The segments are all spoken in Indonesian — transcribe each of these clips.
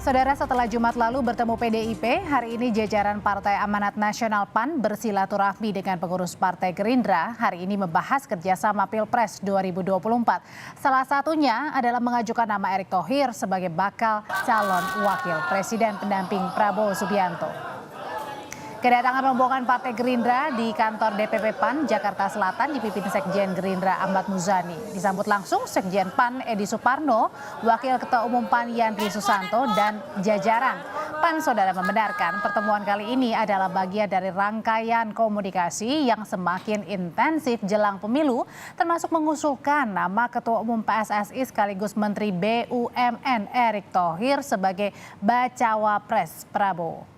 Saudara, setelah Jumat lalu bertemu PDIP, hari ini jajaran Partai Amanat Nasional PAN bersilaturahmi dengan pengurus Partai Gerindra hari ini membahas kerjasama Pilpres 2024. Salah satunya adalah mengajukan nama Erick Thohir sebagai bakal calon wakil presiden pendamping Prabowo Subianto. Kedatangan rombongan Partai Gerindra di kantor DPP PAN Jakarta Selatan dipimpin Sekjen Gerindra Ahmad Muzani. Disambut langsung Sekjen PAN Edi Suparno, Wakil Ketua Umum PAN Yandri Susanto, dan jajaran. PAN saudara membenarkan pertemuan kali ini adalah bagian dari rangkaian komunikasi yang semakin intensif jelang pemilu, termasuk mengusulkan nama Ketua Umum PSSI sekaligus Menteri BUMN Erick Thohir sebagai bacawa pres Prabowo.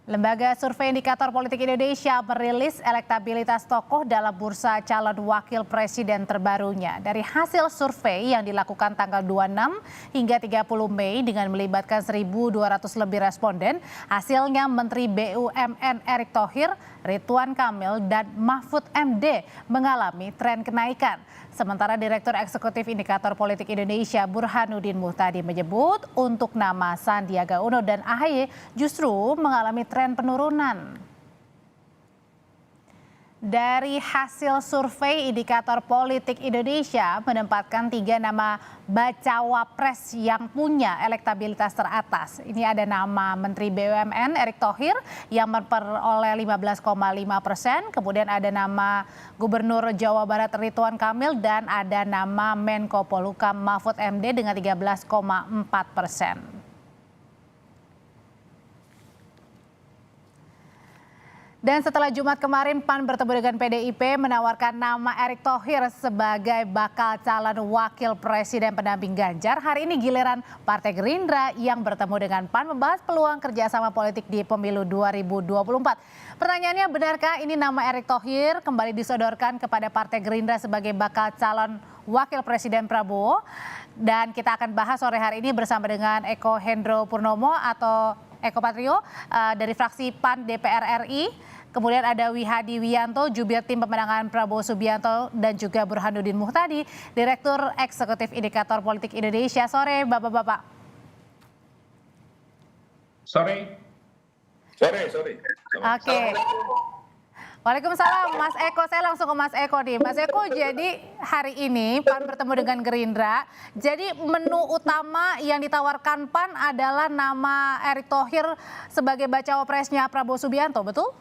Lembaga Survei Indikator Politik Indonesia merilis elektabilitas tokoh dalam bursa calon wakil presiden terbarunya. Dari hasil survei yang dilakukan tanggal 26 hingga 30 Mei dengan melibatkan 1.200 lebih responden, hasilnya Menteri BUMN Erick Thohir, Ridwan Kamil, dan Mahfud MD mengalami tren kenaikan. Sementara Direktur Eksekutif Indikator Politik Indonesia Burhanuddin Muhtadi menyebut untuk nama Sandiaga Uno dan AHY justru mengalami tren penurunan. Dari hasil survei Indikator Politik Indonesia menempatkan 3 nama bacawa pres yang punya elektabilitas teratas. Ini ada nama Menteri BUMN Erick Thohir yang memperoleh 15,5%, kemudian ada nama Gubernur Jawa Barat Ridwan Kamil dan ada nama Menko Polhukam Mahfud MD dengan 13,4%. Dan setelah Jumat kemarin PAN bertemu dengan PDIP menawarkan nama Erick Thohir sebagai bakal calon wakil presiden pendamping Ganjar, hari ini giliran Partai Gerindra yang bertemu dengan PAN membahas peluang kerjasama politik di pemilu 2024. Pertanyaannya, benarkah ini nama Erick Thohir kembali disodorkan kepada Partai Gerindra sebagai bakal calon wakil presiden Prabowo? Dan kita akan bahas sore hari ini bersama dengan Eko Hendro Purnomo atau Eko Patrio dari fraksi PAN DPR RI. Kemudian ada Wihadi Wianto, jubir tim pemenangan Prabowo Subianto, dan juga Burhanuddin Muhtadi, Direktur Eksekutif Indikator Politik Indonesia. Sore, Bapak-Bapak. Sore. Oke. Waalaikumsalam, Mas Eko. Saya langsung ke Mas Eko nih. Mas Eko, jadi hari ini PAN bertemu dengan Gerindra. Jadi menu utama yang ditawarkan PAN adalah nama Erick Thohir sebagai bacawa presnya Prabowo Subianto, betul?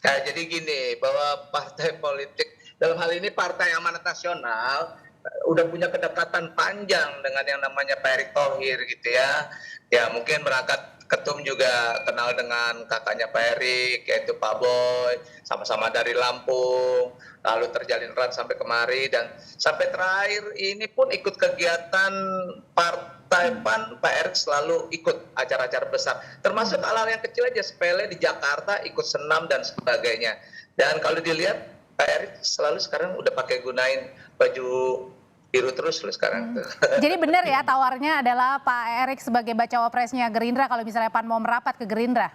Nah, jadi gini, bahwa partai politik, dalam hal ini Partai Amanat Nasional, udah punya kedekatan panjang dengan yang namanya Pak Erick Thohir gitu ya. Ya mungkin berangkat ketum juga kenal dengan kakaknya Pak Erick, yaitu Pak Boy, sama-sama dari Lampung, lalu terjalin erat sampai kemari, dan sampai terakhir ini pun ikut kegiatan Partai PAN. Pak Erick selalu ikut acara-acara besar, termasuk hal-hal yang kecil aja, sepele di Jakarta, ikut senam dan sebagainya. Dan kalau dilihat Pak Erick selalu sekarang udah pakai gunain baju biru terus loh sekarang. Jadi benar ya tawarnya adalah Pak Erick sebagai bacawa presnya Gerindra kalau misalnya PAN mau merapat ke Gerindra?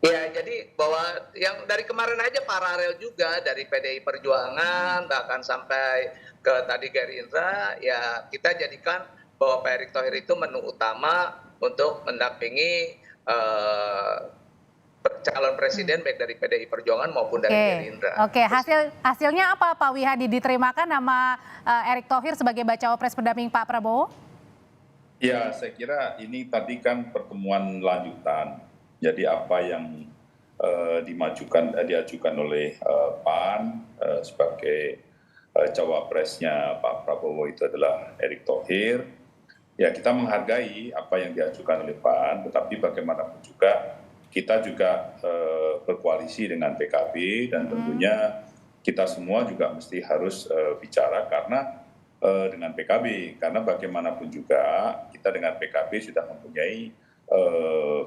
Ya, jadi bahwa yang dari kemarin aja paralel juga dari PDI Perjuangan bahkan sampai ke tadi Gerindra, ya kita jadikan bahwa Pak Erick Thohir itu menu utama untuk mendampingi calon presiden baik dari PDI Perjuangan maupun dari Gerindra. Oke, hasilnya apa Pak Wihadi? Diterimakan nama Erick Thohir sebagai bacawa pres pendamping Pak Prabowo? Ya, saya kira ini tadi kan pertemuan lanjutan. Jadi apa yang diajukan oleh PAN sebagai cawapresnya Pak Prabowo itu adalah Erick Thohir. Ya, kita menghargai apa yang diajukan oleh PAN, tetapi bagaimanapun juga kita juga berkoalisi dengan PKB, dan tentunya kita semua juga mesti harus bicara dengan PKB, karena bagaimanapun juga kita dengan PKB sudah mempunyai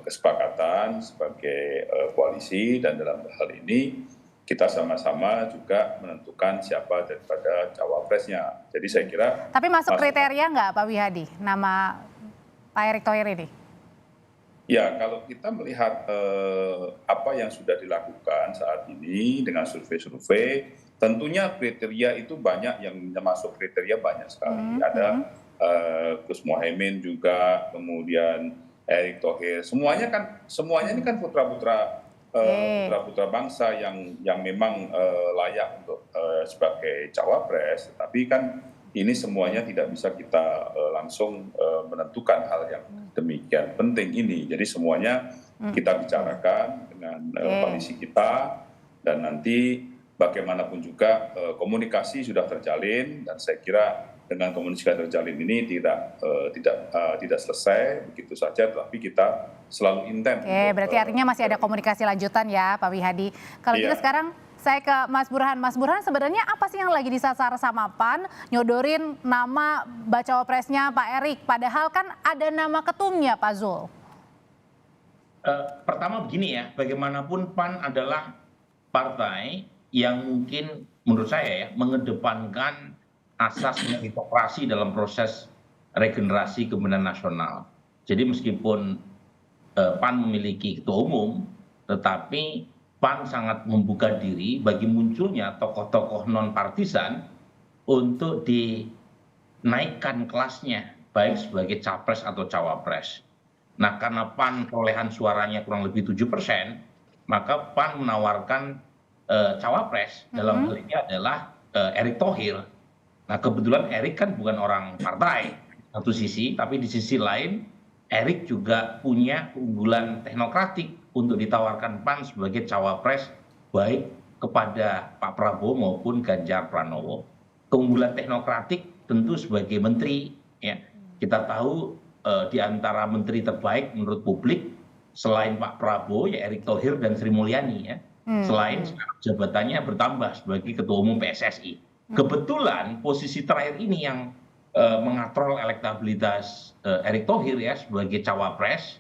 kesepakatan sebagai koalisi, dan dalam hal ini kita sama-sama juga menentukan siapa daripada cawapresnya. Jadi saya kira. Tapi masuk kriteria nggak Pak Wihadi nama Pak Erick Thohir ini? Ya, kalau kita melihat apa yang sudah dilakukan saat ini dengan survei-survei, tentunya kriteria itu banyak, yang masuk kriteria banyak sekali. Ada Gus Mohaimin juga, kemudian Erick Thohir, semuanya ini kan putra-putra bangsa yang memang layak untuk sebagai cawapres, tapi kan ini semuanya tidak bisa kita langsung menentukan hal yang demikian penting ini. Jadi semuanya kita bicarakan dengan koalisi kita, dan nanti bagaimanapun juga komunikasi sudah terjalin, dan saya kira dengan komunikasi terjalin ini tidak selesai begitu saja, tapi kita selalu intens. Berarti artinya masih ada komunikasi lanjutan ya Pak Wihadi. Kalau gitu sekarang saya ke Mas Burhan. Mas Burhan, sebenarnya apa sih yang lagi disasar sama PAN nyodorin nama bacawa presnya Pak Erik, padahal kan ada nama ketumnya Pak Zul? Pertama begini ya, bagaimanapun PAN adalah partai yang mungkin menurut saya ya mengedepankan asas meritokrasi dalam proses regenerasi kepemimpinan nasional. Jadi meskipun PAN memiliki ketua umum, tetapi PAN sangat membuka diri bagi munculnya tokoh-tokoh non partisan untuk dinaikkan kelasnya, baik sebagai capres atau cawapres. Nah, karena PAN perolehan suaranya kurang lebih 7%, maka PAN menawarkan cawapres dalam hal ini adalah Erick Thohir. Nah, kebetulan Erick kan bukan orang partai satu sisi, tapi di sisi lain Erick juga punya keunggulan teknokratik untuk ditawarkan PAN sebagai cawapres baik kepada Pak Prabowo maupun Ganjar Pranowo. Keunggulan teknokratik tentu sebagai menteri, ya. Kita tahu di antara menteri terbaik menurut publik selain Pak Prabowo ya Erick Thohir dan Sri Mulyani, ya. Selain jabatannya bertambah sebagai ketua umum PSSI. Kebetulan posisi terakhir ini yang mengatrol elektabilitas Erick Thohir ya sebagai cawapres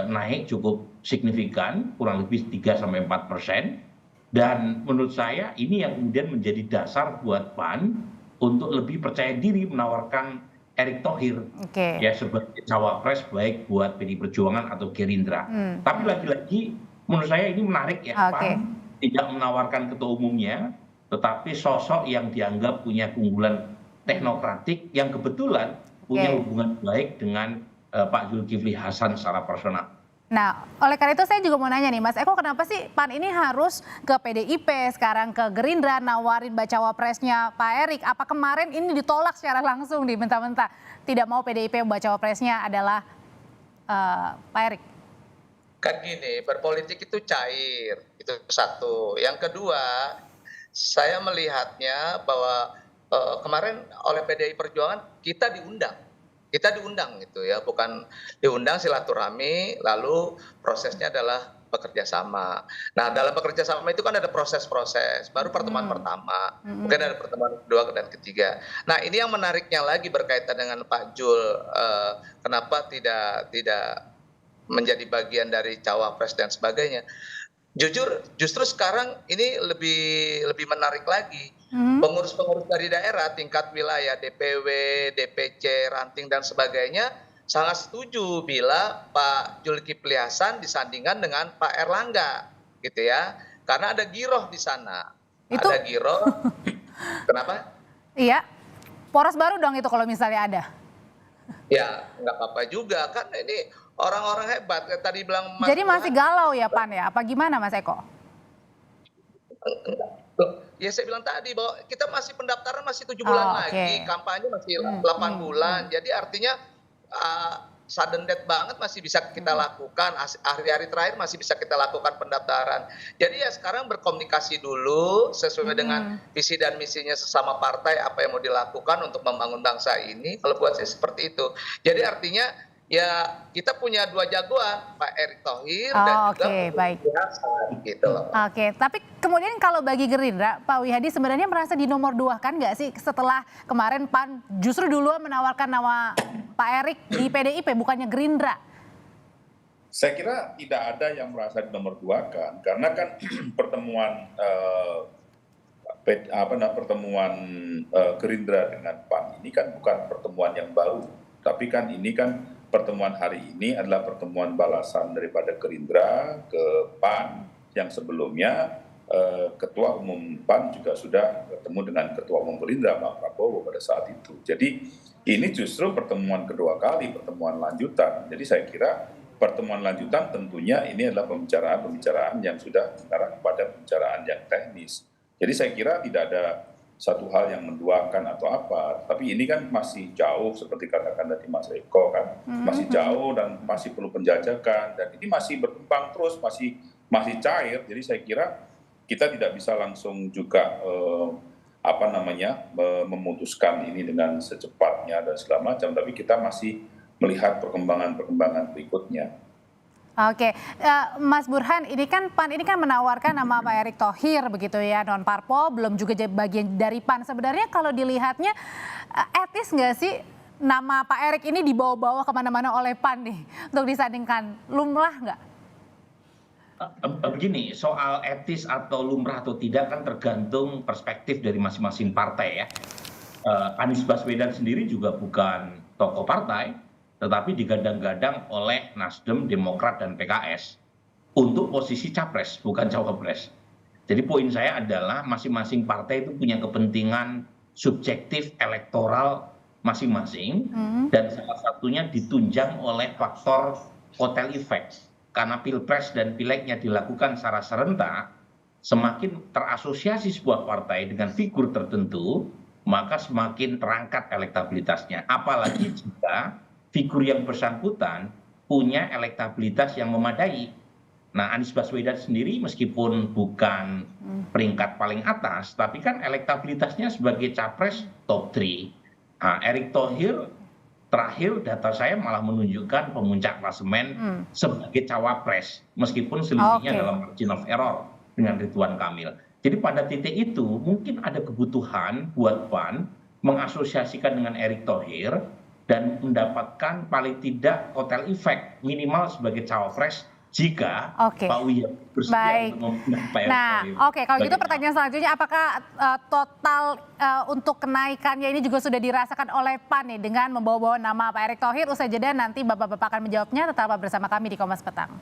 naik cukup signifikan, kurang lebih 3-4%. Dan menurut saya ini yang kemudian menjadi dasar buat PAN untuk lebih percaya diri menawarkan Erick Thohir ya sebagai cawapres baik buat PDI Perjuangan atau Gerindra. Tapi lagi-lagi menurut saya ini menarik ya, PAN tidak menawarkan ketua umumnya, tetapi sosok yang dianggap punya keunggulan teknokratik yang kebetulan punya hubungan baik dengan Pak Zulkifli Hasan secara personal. Nah, oleh karena itu saya juga mau nanya nih, Mas Eko, kenapa sih PAN ini harus ke PDIP, sekarang ke Gerindra, nawarin bacawa presnya Pak Erik? Apa kemarin ini ditolak secara langsung di mentah-mentah? Tidak mau PDIP bacawa presnya adalah Pak Erik? Kan gini, berpolitik itu cair, itu satu. Yang kedua, saya melihatnya bahwa kemarin oleh PDI Perjuangan kita diundang gitu ya, bukan diundang silaturahmi lalu prosesnya adalah bekerja sama. Nah, dalam bekerja sama itu kan ada proses-proses, baru pertemuan pertama, mungkin ada pertemuan kedua dan ketiga. Nah, ini yang menariknya lagi berkaitan dengan Pak Jul, kenapa tidak menjadi bagian dari cawapres dan sebagainya. Justru sekarang ini lebih menarik lagi. Pengurus-pengurus dari daerah tingkat wilayah, DPW, DPC, ranting dan sebagainya sangat setuju bila Pak Zulkifli Hasan disandingkan dengan Pak Erlangga, gitu ya. Karena ada giroh di sana. Ada giroh. Kenapa? Iya, poros baru dong itu kalau misalnya ada. Ya, nggak apa-apa juga kan ini orang-orang hebat. Tadi bilang Mas. Jadi masih galau ya PAN ya? Apa gimana Mas Eko? Ya saya bilang tadi bahwa kita masih pendaftaran masih 7 bulan lagi, kampanye masih 8 bulan. Jadi artinya sudden death banget masih bisa kita lakukan, hari-hari terakhir masih bisa kita lakukan pendaftaran. Jadi ya sekarang berkomunikasi dulu sesuai dengan visi dan misinya sesama partai apa yang mau dilakukan untuk membangun bangsa ini. Kalau buat saya seperti itu. Jadi artinya ya kita punya dua jagoan, Pak Erick Thohir dan juga Pak Hasan gitu loh. Tapi kemudian kalau bagi Gerindra, Pak Wihadi sebenarnya merasa dinomor dua kan nggak sih setelah kemarin PAN justru duluan menawarkan nama Pak Erick di PDIP bukannya Gerindra? Saya kira tidak ada yang merasa dinomor dua kan, karena kan pertemuan Gerindra dengan PAN ini kan bukan pertemuan yang baru, tapi kan ini kan pertemuan hari ini adalah pertemuan balasan daripada Gerindra ke PAN yang sebelumnya Ketua Umum PAN juga sudah bertemu dengan Ketua Umum Gerindra Pak Prabowo pada saat itu. Jadi ini justru pertemuan kedua kali, pertemuan lanjutan. Jadi saya kira pertemuan lanjutan tentunya ini adalah pembicaraan-pembicaraan yang sudah mengarah kepada pembicaraan yang teknis. Jadi saya kira tidak ada satu hal yang menduakan atau apa, tapi ini kan masih jauh seperti katakan tadi Mas Eko kan, masih jauh dan masih perlu penjajakan, dan ini masih berkembang terus, masih cair. Jadi saya kira kita tidak bisa langsung juga memutuskan ini dengan secepatnya dan segala macam, tapi kita masih melihat perkembangan berikutnya. Oke, Mas Burhan, ini kan PAN ini kan menawarkan nama Pak Erick Thohir begitu ya, non parpol, belum juga jadi bagian dari PAN. Sebenarnya kalau dilihatnya etis nggak sih nama Pak Erick ini dibawa-bawa kemana-mana oleh PAN nih untuk disandingkan, lumrah nggak? Begini, soal etis atau lumrah atau tidak kan tergantung perspektif dari masing-masing partai ya. Anies Baswedan sendiri juga bukan tokoh partai, tetapi digadang-gadang oleh Nasdem, Demokrat, dan PKS untuk posisi capres, bukan cawapres. Jadi poin saya adalah masing-masing partai itu punya kepentingan subjektif elektoral masing-masing, dan salah satunya ditunjang oleh faktor kotel effect. Karena pilpres dan pilegnya dilakukan secara serentak, semakin terasosiasi sebuah partai dengan figur tertentu, maka semakin terangkat elektabilitasnya. Apalagi jika figur yang bersangkutan punya elektabilitas yang memadai. Nah, Anies Baswedan sendiri meskipun bukan peringkat paling atas, tapi kan elektabilitasnya sebagai capres top 3. Nah, Erick Thohir terakhir data saya malah menunjukkan pemuncak klasemen sebagai cawapres, meskipun selisihnya dalam margin of error dengan Ridwan Kamil. Jadi pada titik itu mungkin ada kebutuhan buat PAN mengasosiasikan dengan Erick Thohir dan mendapatkan paling tidak kotel effect minimal sebagai cawapres jika Pak Wiyah bersedia untuk memilih Pak Erick Thohir. Nah, kalau gitu pertanyaan selanjutnya, apakah total untuk kenaikannya ini juga sudah dirasakan oleh PAN nih dengan membawa-bawa nama Pak Erick Thohir? Usai jeda nanti Bapak-Bapak akan menjawabnya. Tetaplah bersama kami di Kompas Petang.